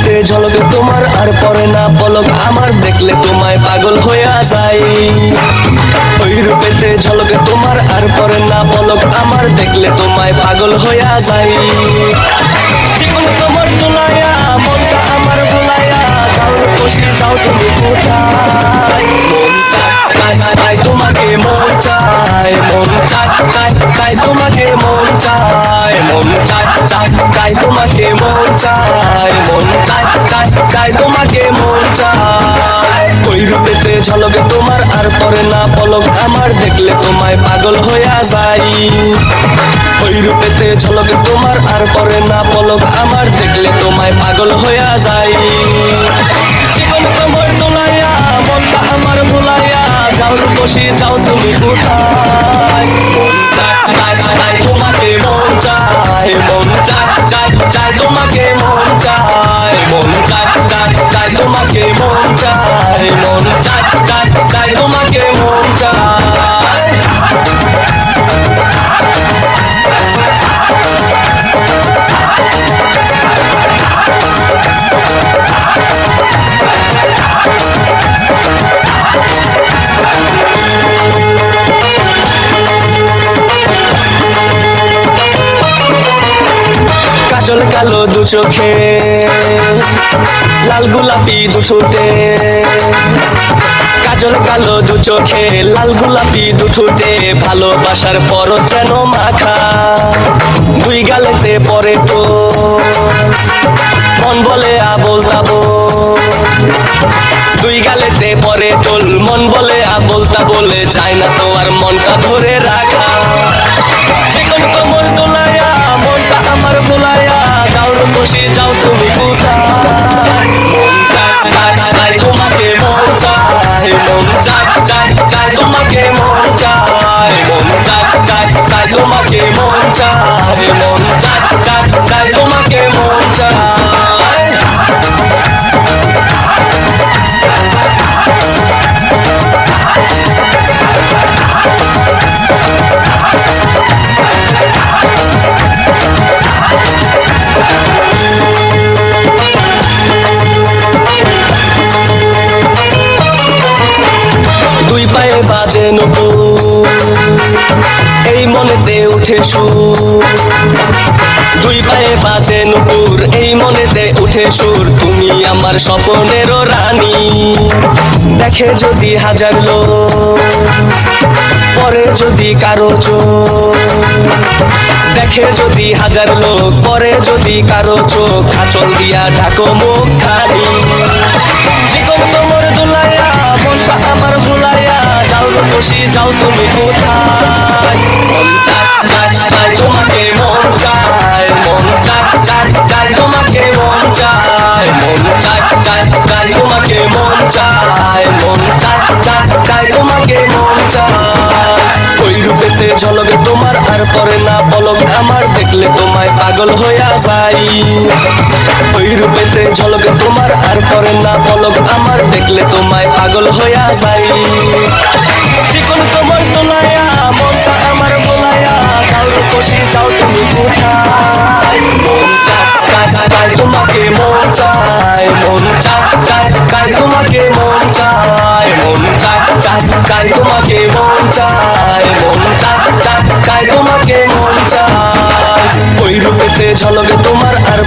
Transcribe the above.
রূপেতে ঝলকে তোমার আর পরে না পলক আমার, দেখলে তোমায় পাগল হইয়া যাই। ওই রূপেতে ঝলকে তোমার আর পরে না পলক আমার, দেখলে তোমায় পাগল হইয়া যাই। জীবন তোমার তোলাইয়া মনটা আমার ভুলাইয়া যাও খুশি যাও তুমি কোথায়। মন চায় চাই তোমাকে, মন চায়, মন চায় চাই তোমাকে, মন চায়, মন চায় তোমাকে, মন চায়, মন চায় তোমাকে, মন চায়। ওই রূপেতে ঝলকে তোমার আর পরে না পলক আমার, দেখলে তোমায় পাগল হইয়া যাই। ওই রূপেতে ঝলকে তোমার আর পরে না পলক আমার, দেখলে তোমায় পাগল হইয়া যাই। জীবন তোমার তোলাইয়া মনটা আমার ভুলাইয়া যাও বসে যাও তুমি কোথায়। মন চায় তোমাকে, মন চায়, মন চায় তোমাকে, মন চায়, মন চায় তোমাকে, মন চায়, মন চায় তোমাকে, মন চায়। কাজল কালো দু চোখে, লাল গোলাপি দু ঠোঁটে, কাজল কালো দু চোখে, লাল গোলাপি দু ঠোঁটে, ভালোবাসার পরত যেন মাখা, দুই গালেতে পরে তো মন বলে আবোল তাবোল, দুই গালেতে পরে টোল মন বলে আবোল তাবোল, চায় না তো আর মনটা ধরে রাখা। জীবন তোমার তোলাইয়া মনটা আমার ভুলাইয়া যাও বসে যাও তুমি কোথায়। মন চায় তোমাকে, মন চায়, মন চায় তোমাকে, মন চায়, মন চায় তোমাকে, মন চায়, মন চায় তোমাকে, মন চায়। দুই পায়ে বাজে নপুর, এই মনেতে উঠে সুর, দুই পায়ে বাজে নপুর, এই মনেতে উঠে সুর, তুমি আমার স্বপ্নেরও রানী। দেখে যদি হাজার লোক পরে যদি কারো চোখ, দেখে যদি হাজার লোক পরে যদি কারো চোখ, আঁচল দিয়া ঢাকো মুখ খানি। জীবন তোমার দুলাইয়া মনটা আমার ভুলাইয়া যাও বসে যাও তুমি কোথায়। মন চায় তোমাকে, মন চায়, মন চায় তোমাকে, মন চায়, মন চায় তোমাকে, মন চায়, মন চায় তোমাকে, মন চায়। ওই রূপেতে ঝলকে তোমার আর পরে না পলক আমার, দেখলে তোমায় পাগল হইয়া যাই। ওই রূপেতে ঝলকে তোমার আর পরে না পলক আমার, দেখলে তোমায় পাগল হইয়া যাই। জীবন তোমার তোলাইয়া মনটা আমার ভুলাইয়া যাও বসে যাও তুমি কোথায়। মন চায় তোমাকে, মন চায়, মন চায় তোমাকে, মন চায়, মন চায় তোমাকে, মন চায়, মন চায় তোমাকে, মন চায়। ওই রূপেতে ঝলকে তোমার আর